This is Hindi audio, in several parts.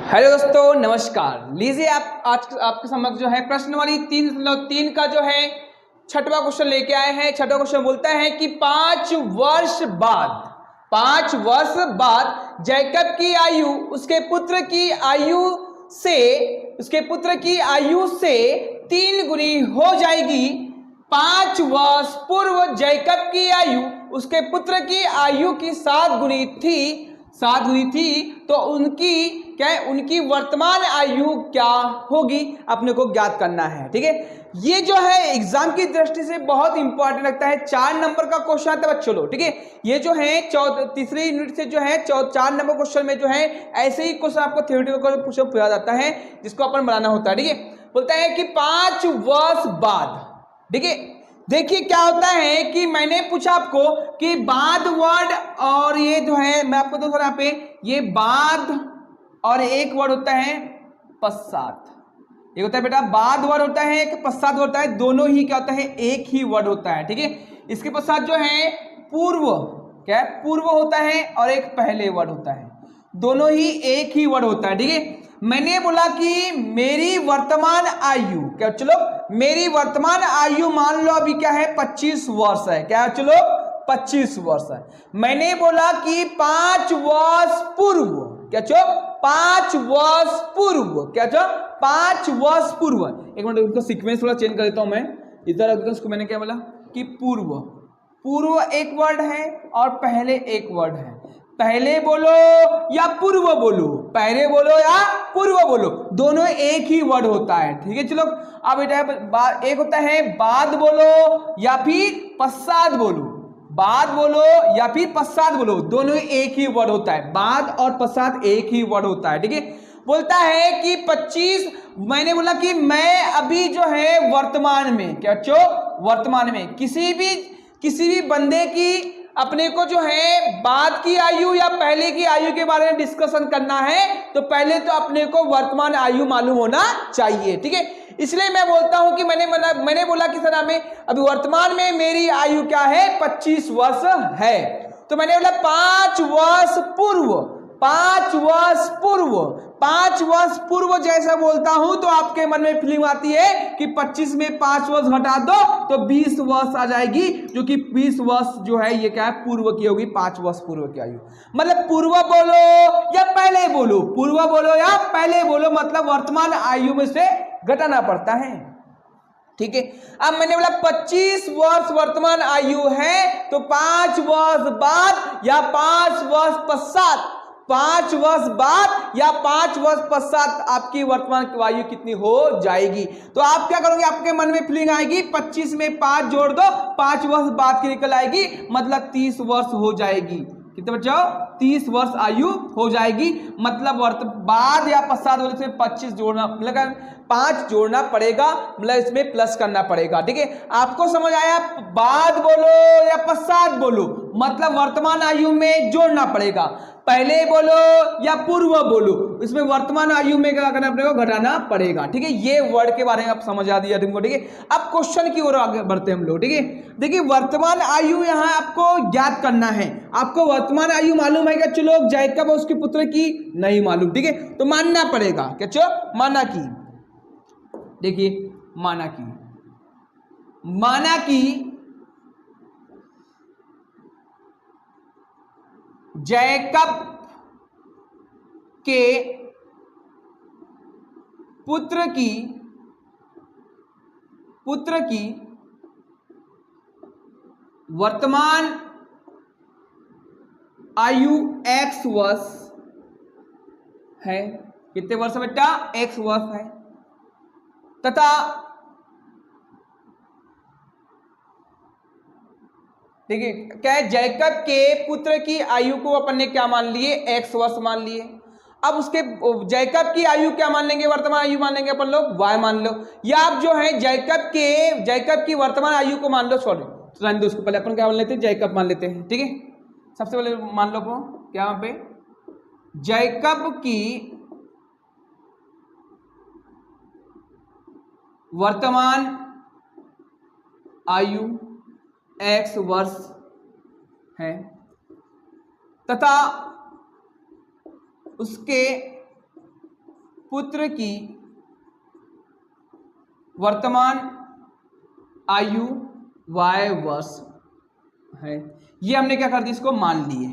हेलो दोस्तों, नमस्कार। लीजिए आप आज आपके समक्ष जो है प्रश्न नंबर 3.3 का जो है छठवां क्वेश्चन लेके आए हैं। छठवां क्वेश्चन बोलता है कि 5 वर्ष बाद जैकब की आयु उसके पुत्र की आयु से 3 गुनी हो जाएगी। 5 वर्ष पूर्व जैकब की आयु उसके पुत्र की आयु की 7 गुनी थी, तो उनकी वर्तमान आयु क्या होगी, अपने को ज्ञात करना है। ठीक है, ये जो है एग्जाम की दृष्टि से बहुत इंपॉर्टेंट लगता है। 4 नंबर का क्वेश्चन आता है बच्चों लोग। ठीक है, ये जो है तीसरी यूनिट से जो है 4 नंबर क्वेश्चन में जो है ऐसे ही क्वेश्चन आपको थ्योरेटिकल क्वेश्चन पूछा जाता है, जिसको अपन बनाना होता है। ठीक है, बोलता है कि 5 वर्ष बाद, ठीक है, देखिए क्या होता है कि मैंने पूछा आपको कि बाद वर्ड और ये जो है मैं आपको तो यहाँ पे ये बाद और एक वर्ड होता है पश्चात। ये होता है बेटा बाद वर्ड होता है, एक पश्चात होता है, दोनों ही क्या होता है एक ही वर्ड होता है। ठीक है, इसके पश्चात जो है पूर्व, क्या है पूर्व होता है और एक पहले वर्ड होता है, दोनों ही एक ही वर्ड होता है। ठीक है, मैंने बोला कि मेरी वर्तमान आयु, क्या चलो मेरी वर्तमान आयु मान लो अभी क्या है 25 वर्ष है। क्या चलो 25 वर्ष है। मैंने बोला कि 5 वर्ष पूर्व, क्या चो 5 वर्ष पूर्व, क्या चो 5 वर्ष पूर्व। एक मिनट उनका सीक्वेंस थोड़ा चेंज कर देता हूं मैं, इधर उसको मैंने क्या बोला कि पूर्व एक वर्ड है और पहले एक वर्ड है। पहले बोलो या पूर्व बोलो, पहले बोलो या पूर्व बोलो, दोनों एक ही वर्ड होता है। ठीक है, चलो अब बेटा एक होता है बाद बोलो या फिर पश्चात बोलो, बाद बोलो या फिर पश्चात बोलो, दोनों एक ही वर्ड होता है। बाद और पश्चात एक ही वर्ड होता है। ठीक है, बोलता है कि 25, मैंने बोला कि मैं अभी जो है वर्तमान में, क्या चो वर्तमान में किसी भी बंदे की अपने को जो है बाद की आयु या पहले की आयु के बारे में डिस्कशन करना है, तो पहले तो अपने को वर्तमान आयु मालूम होना चाहिए। ठीक है, इसलिए मैं बोलता हूं कि मैंने बोला कि सर हमें अभी वर्तमान में मेरी आयु क्या है 25 वर्ष है। तो मैंने बोला 5 वर्ष पूर्व, 5 वर्ष पूर्व, 5 वर्ष पूर्व जैसा बोलता हूं तो आपके मन में फीलिंग आती है कि 25 में 5 वर्ष घटा दो तो 20 वर्ष आ जाएगी, जो कि 20 वर्ष जो है ये क्या है पूर्व की होगी, 5 वर्ष पूर्व की आयु। मतलब पूर्व बोलो या पहले बोलो, पूर्व बोलो या पहले बोलो, मतलब वर्तमान आयु में से घटाना पड़ता है। ठीक है, अब मैंने बोला 25 वर्ष वर्तमान आयु है, तो 5 वर्ष बाद या 5 वर्ष पश्चात, 5 वर्ष बाद या 5 वर्ष पश्चात आपकी वर्तमान आयु कितनी हो जाएगी। तो आप क्या करोगे, आपके मन में फीलिंग आएगी 25 में 5 जोड़ दो, 5 वर्ष बाद की निकल आएगी, मतलब 30 वर्ष हो जाएगी। कितने बच्चों 30 वर्ष आयु हो जाएगी। मतलब बाद या पश्चात बोले से 25 जोड़ना, मतलब 5 जोड़ना पड़ेगा, मतलब इसमें प्लस करना पड़ेगा। ठीक है, आपको समझ आया, बाद बोलो या पश्चात बोलो, मतलब वर्तमान आयु में जोड़ना पड़ेगा। पहले बोलो या पूर्व बोलो, इसमें वर्तमान आयु में क्या करना पड़ेगा, घटाना पड़ेगा। ठीक है, ये वर्ड के बारे में आप समझ आ दिया तुमको। ठीक है, अब क्वेश्चन की ओर आगे बढ़ते हम लोग। ठीक है, देखिए वर्तमान आयु यहां आपको ज्ञात करना है। आपको वर्तमान आयु मालूम है क्या चलो जैकब और उसके पुत्र की नहीं मालूम। ठीक है, तो मानना पड़ेगा, क्या चलो माना की, देखिए माना की जैकब के पुत्र की वर्तमान आयु x वर्ष है। कितने वर्ष बेटा, x वर्ष है, तथा ठीक है क्या है, जैकब के पुत्र की आयु को अपन ने क्या मान लिए, x वर्ष मान लिए। अब उसके जैकब की आयु क्या मान लेंगे, वर्तमान आयु मान लेंगे अपन लोग y मान लो, या आप जो है जैकब की वर्तमान आयु को मान लो, सॉरी रहने दो, उसको पहले अपन क्या मान लेते हैं, जैकब मान लेते हैं। ठीक है, सबसे पहले मान लो क्या वहां पे जैकब की वर्तमान आयु x वर्ष है तथा उसके पुत्र की वर्तमान आयु y वर्ष है। ये हमने क्या कर दिया, इसको मान लिए।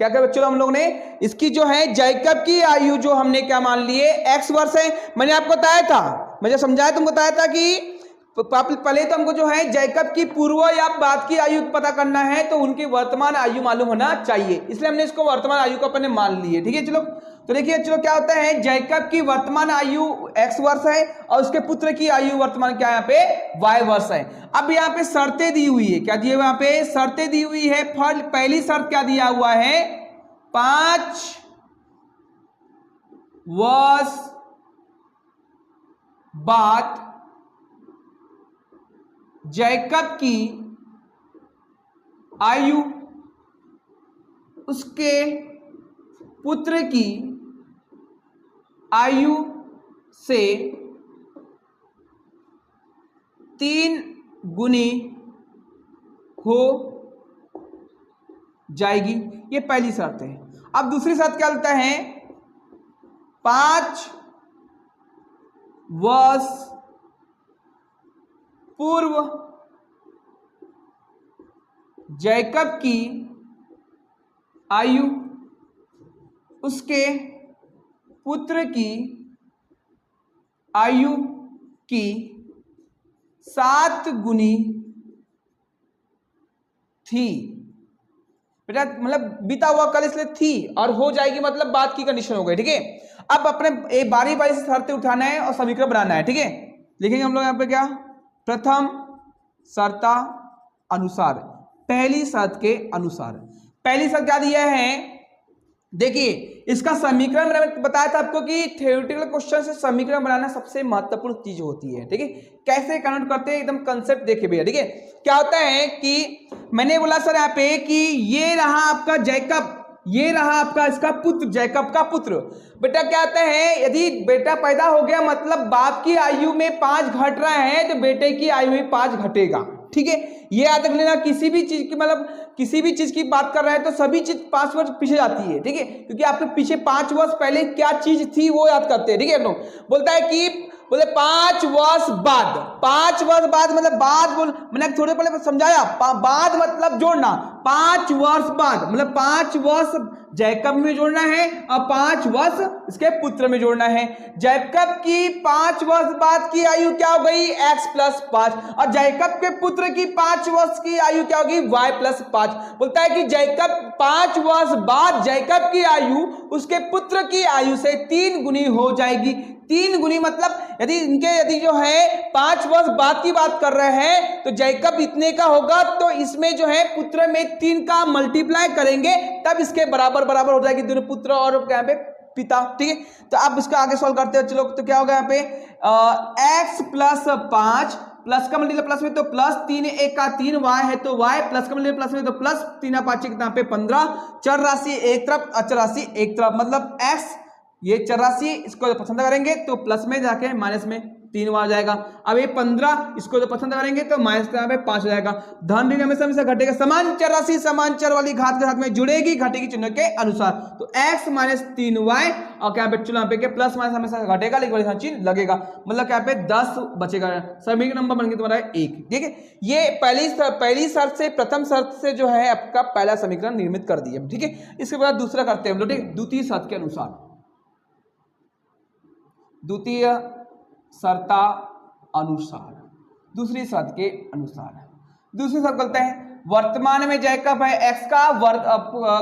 क्या कर बच्चों हम लोग ने इसकी जो है जैकब की आयु जो हमने क्या मान लिए x वर्ष है। मैंने आपको बताया था, मैं जब समझाया तुमको बताया था कि पहले तो हमको जो है जैकब की पूर्व या बाद की आयु पता करना है, तो उनकी वर्तमान आयु मालूम होना चाहिए, इसलिए हमने इसको वर्तमान आयु को अपने मान लिए। ठीक है चलो, तो देखिए चलो क्या होता है, जैकब की वर्तमान आयु x वर्ष है और उसके पुत्र की आयु वर्तमान क्या यहाँ पे y वर्ष है। अब यहाँ पे शर्तें दी हुई है, क्या दिए यहाँ पे शर्तें दी हुई है। पहली शर्त क्या दिया हुआ है, 5 वर्ष बाद जैकब की आयु उसके पुत्र की आयु से 3 गुनी हो जाएगी, ये पहली शर्त है। अब दूसरी शर्त क्या होता है, 5 वर्ष पूर्व जैकब की आयु उसके पुत्र की आयु की 7 गुनी थी। बेटा मतलब बीता हुआ कल इसलिए थी और हो जाएगी मतलब बात की कंडीशन हो गई। ठीक है, अब अपने एक बारी बारी से शर्तें उठाना है और समीकरण बनाना है। ठीक है, लिखेंगे हम लोग यहाँ पे क्या, प्रथम शर्ता अनुसार, पहली शर्त के अनुसार। पहली शर्त क्या दिया है, देखिए इसका समीकरण मैंने बताया था आपको कि थ्योरेटिकल क्वेश्चन से समीकरण बनाना सबसे महत्वपूर्ण चीज होती है। ठीक है, कैसे कन्वर्ट करते हैं एकदम कंसेप्ट देखिए भैया। ठीक है, क्या होता है कि मैंने बोला सर यहाँ पे कि ये रहा आपका जैकब, ये रहा आपका इसका पुत्र, जैकब का पुत्र। बेटा क्या होता है, यदि बेटा पैदा हो गया मतलब बाप की आयु में 5 घट रहा है तो बेटे की आयु में 5 घटेगा। ठीक है, ये याद रख लेना, किसी भी चीज की मतलब किसी भी चीज की बात कर रहे हैं तो सभी चीज 5 वर्ष पीछे जाती है। ठीक है, क्योंकि आपके पीछे 5 वर्ष पहले क्या चीज थी वो याद करते हैं। ठीक है, लोग बोलता है कि बोले 5 वर्ष बाद, 5 वर्ष बाद मतलब बाद बोल, मैंने थोड़े पहले समझाया, बाद मतलब जोड़ना, 5 वर्ष बाद मतलब 5 वर्ष जैकब में जोड़ना है और 5 वर्ष इसके पुत्र में जोड़ना है। जैकब की 5 वर्ष बाद की आयु क्या हो गई, x + 5, और जैकब के पुत्र की 5 वर्ष की आयु क्या होगी, y + 5। बोलता है कि जैकब 5 वर्ष बाद जैकब की आयु उसके पुत्र की आयु से 3 गुनी हो जाएगी। 3 गुनी मतलब यदि जो है 5 वर्ष बाद की बात कर रहे हैं तो जैकब इतने का होगा, तो इसमें जो है पुत्र में 3 का मल्टीप्लाई करेंगे तब इसके बराबर हो जाएगी दोनों पुत्र और यहाँ पे पिता। ठीक है, तो अब इसका आगे सॉल्व करते हैं। चलो तो क्या होगा यहाँ पे x + 5 प्लस का मल्टीप्लाई प्लस में तो प्लस 3 1 का 3 y है तो y प्लस का मल्टीप्लाई प्लस में तो प्लस 3 5 कितना पे 15, चर राशि एक तरफ अचर राशि एक तरफ मतलब x ये चर राशि इसको पसंद करेंगे तो प्लस में जाके माइनस में 3 आ जाएगा। अब ये 15 इसको जो पसंद करेंगे तो माइनस में 5 हो जाएगा। धन ऋण हमेशा हमेशा घटेगा, समान चर राशि समान चर वाली घात के साथ में जुड़ेगी, घटेगी चिन्ह के अनुसार। तो x - 3y और क्या पे यहाँ पे प्लस माइनस हमेशा घटेगा लेकिन चिन्ह लगेगा, मतलब क्या पे 10 बचेगा। समीकरण नंबर बन गया तुम्हारा 1। ठीक है, ये पहली शर्त से प्रथम शर्त से जो है आपका पहला समीकरण निर्मित कर दिया। ठीक है, इसके बाद दूसरा करते हैं हम लोग। ठीक, द्वितीय शर्त के अनुसार, द्वितीय शर्ता अनुसार, दूसरी शर्त के अनुसार, दूसरी शर्त बोलते हैं वर्तमान में जैकब है x का,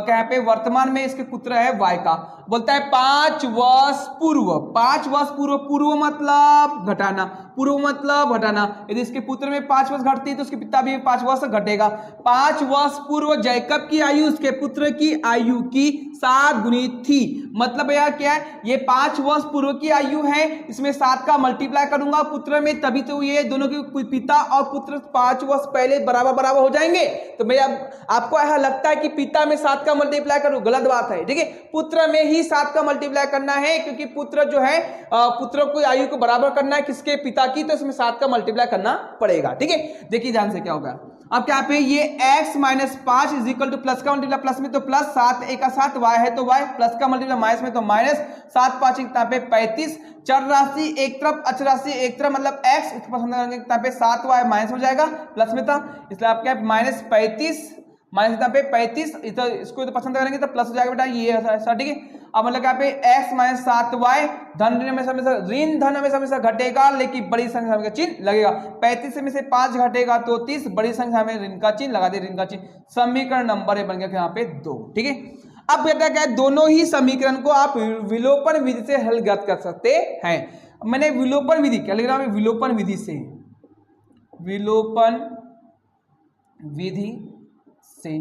क्या पे वर्तमान में इसके पुत्र है y का। बोलता है 5 वर्ष पूर्व, 5 वर्ष पूर्व, पूर्व मतलब घटाना, पूर्व मतलब घटाना। यदि इसके पुत्र में 5 वर्ष घटती है तो उसके पिता भी 5 वर्ष घटेगा। 5 वर्ष पूर्व जैकब की आयु उसके पुत्र की आयु की 7 गुनी थी। मतलब यार क्या है, ये 5 वर्ष पूर्व की आयु है, इसमें 7 का मल्टीप्लाई करूंगा पुत्र में, तभी तो ये दोनों के पिता और पुत्र 5 वर्ष पहले बराबर हो जाएंगे। तो भैया आपको ऐसा लगता है कि पिता में 7 का मल्टीप्लाई करूं, गलत बात है। ठीक है, पुत्र में ही 7 का मल्टीप्लाई करना है, क्योंकि पुत्र जो है पुत्रों को आयु को बराबर करना है किसके, पिता की, तो इसमें 7 का मल्टीप्लाई करना पड़ेगा। ठीक है, देखिए ध्यान से क्या होगा। अब क्या पे ये x minus 5 is equal two plus का मल्टीप्लाई प्लस में तो प्लस 7 एक का 7 y है तो y प्लस का मल्टीप्लाई माइनस में तो माइनस 7 5 यहाँ पे 35 चर राशि एक तरफ अचर राशि एक तरफ मतलब x इसको पसंद करेंगे यहाँ पे 7y माइनस हो जाएगा प्लस में था इसलिए आप क्या माइनस 35 माइनस यहाँ पे 35 इसको तो पसंद करेंगे तो प्लस हो जाएगा बेटा ये ऐसा ठीक है। अब मतलब यहाँ पे x माइनस 7y धन ऋण हमेशा ऋण धन हमेशा घटेगा लेकिन बड़ी संख्या में चिन्ह लगेगा 35 में से 5 घटेगा तो 30 बड़ी संख्या में ऋण का चिन्ह लगा दे ऋण का चिन्ह समीकरण नंबर बन गया यहाँ पे 2 ठीक है। अब बेटा क्या है दोनों ही समीकरण को आप विलोपन विधि से हल ज्ञात कर सकते हैं। मैंने विलोपन विधि क्या लिख रहा हूं विलोपन विधि से विलोपन विधि से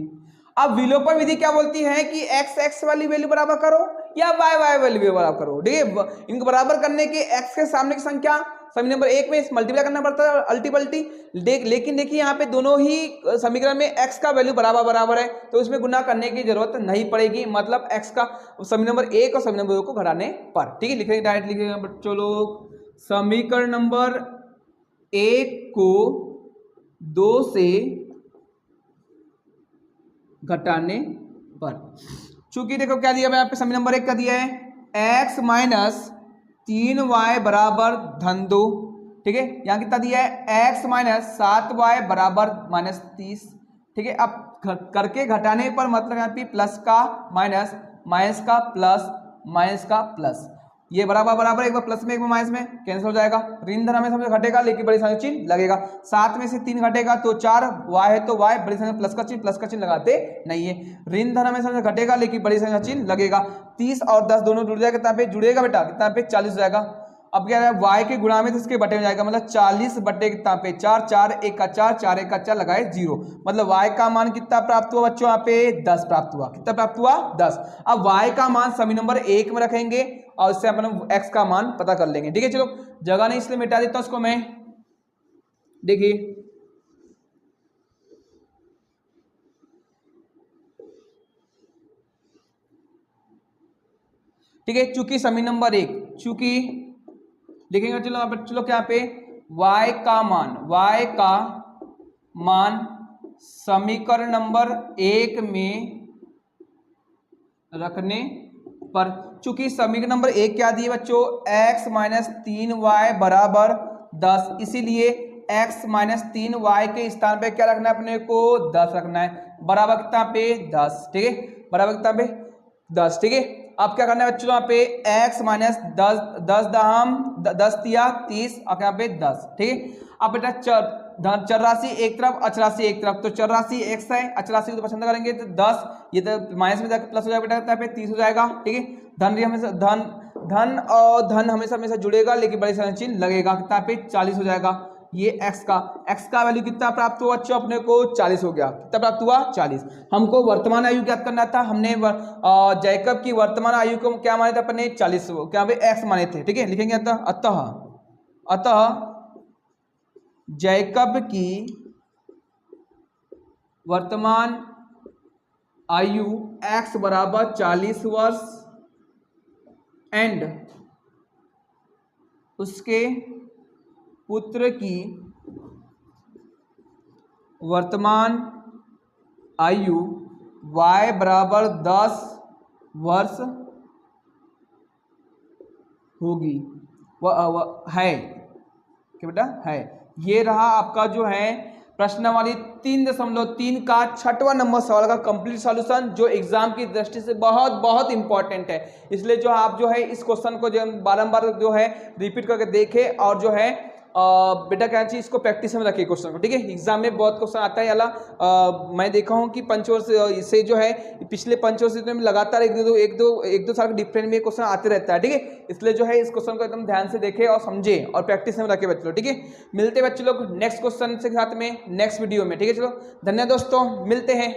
अब विलोपन विधि क्या बोलती है कि x वाली वैल्यू बराबर करो या y वैल्यू बराबर करो ठीक है। इनको बराबर करने के x के सामने की संख्या समीकरण नंबर 1 में मल्टीप्लाई करना पड़ता है अल्टीपल्टी लेकिन देखिए यहाँ पे दोनों ही समीकरण में x का वैल्यू बराबर है तो इसमें गुना करने की जरूरत नहीं पड़ेगी मतलब x का समीकरण नंबर 1 और समीकरण नंबर 2 को घटाने पर ठीक है। लिखेंगे डायरेक्ट लिखेंगे बच्चों लोग समीकरण नंबर 1 को 2 से घटाने पर चूंकि देखो क्या दिया यहाँ पे समीकरण नंबर 1 का दिया है x माइनस 3y बराबर धन 2 ठीक है। यहाँ कितना दिया है x माइनस 7y बराबर माइनस 30 ठीक है। अब करके घटाने पर मतलब यहाँ पे प्लस का माइनस माइनस का प्लस माइनस का प्लस ये बराबर एक बार प्लस में एक बार माइनस में कैंसिल हो जाएगा ऋण धन हमें समझ घटेगा लेकिन बड़ी संख्या चिन्ह लगेगा 7 में से 3 घटेगा तो 4 y है तो y बड़ी संख्या प्लस का चिन्ह लगाते नहीं है ऋण धन हमें समझ घटेगा लेकिन बड़ी संख्या चिन्ह लगेगा 30 और 10 दोनों जुड़ जाएगा कितना पे जुड़ेगा बेटा कितना पे 40 हो जाएगा। अब क्या है y के गुणा में तो इसके बटे में जाएगा मतलब 40 बटे कितना पे 4 4 1 का 4 4 1 का 4 लगाए 0 मतलब y का मान कितना प्राप्त हुआ बच्चों यहाँ पे 10 प्राप्त हुआ कितना प्राप्त हुआ 10। अब y का मान समीकरण नंबर 1 में रखेंगे और इससे अपन x का मान पता कर लेंगे ठीक है। चलो जगह नहीं इसलिए मिटा देता उसको मैं देखिए ठीक है चूंकि समीकरण नंबर 1 चूंकि लिखेंगे चलो क्या पे y का मान समीकरण नंबर 1 में रखने पर चूंकि समीकरण नंबर 1 क्या दिए बच्चों x माइनस 3y बराबर 10 इसीलिए x माइनस 3y के स्थान पे क्या रखना है अपने को 10 रखना है बराबर कितना पे 10 ठीक है बराबर कितना पे 10 ठीक है। अब क्या करना है बच्चों यहाँ पे x माइनस 10 दिया 30 अब यहाँ पे 10 ठीक है। अब बेटा चर राशि एक तरफ अचर राशि एक तरफ तो चर राशि x है अचर राशि को पसंद करेंगे तो 10 ये तो माइनस में जाकर प्लस हो जाएगा बेटा यहाँ पे 30 हो जाएगा ठीक है। धन हमेशा धन और धन हमेशा जुड़ेगा लेकिन बड़ी संख्या चिन्ह लगेगा कितना पे 40 हो जाएगा। ये x का वैल्यू कितना प्राप्त हुआ बच्चों अपने को 40 हो गया कितना प्राप्त हुआ 40। हमको वर्तमान आयु ज्ञात करना था हमने जैकब की वर्तमान आयु को क्या माने थे अपने 40 क्या x माने थे ठीक है। लिखेंगे अतः जैकब की वर्तमान आयु x बराबर 40 वर्ष एंड उसके पुत्र की वर्तमान आयु y बराबर 10 वर्ष होगी है क्या बेटा है। ये रहा आपका जो है प्रश्नावली 3.3 का 6वां नंबर सवाल का कंप्लीट सॉल्यूशन जो एग्जाम की दृष्टि से बहुत इंपॉर्टेंट है। इसलिए जो आप जो है इस क्वेश्चन को जो बारंबार जो है रिपीट करके देखें और जो है बेटा क्या चाहिए इसको प्रैक्टिस में रखिए क्वेश्चन को ठीक है। एग्जाम में बहुत क्वेश्चन आता है अला मैं देखा हूँ कि पंचवर्ष से जो है पिछले पंचवर्ष में लगातार एक दो साल के डिफरेंट में क्वेश्चन आते रहता है ठीक है। इसलिए जो है इस क्वेश्चन को एकदम ध्यान से देखें और समझे और प्रैक्टिस में रखे बच्चों ठीक है। मिलते बच्चे लोग नेक्स्ट क्वेश्चन के साथ में नेक्स्ट वीडियो में ठीक है। चलो धन्यवाद दोस्तों मिलते हैं।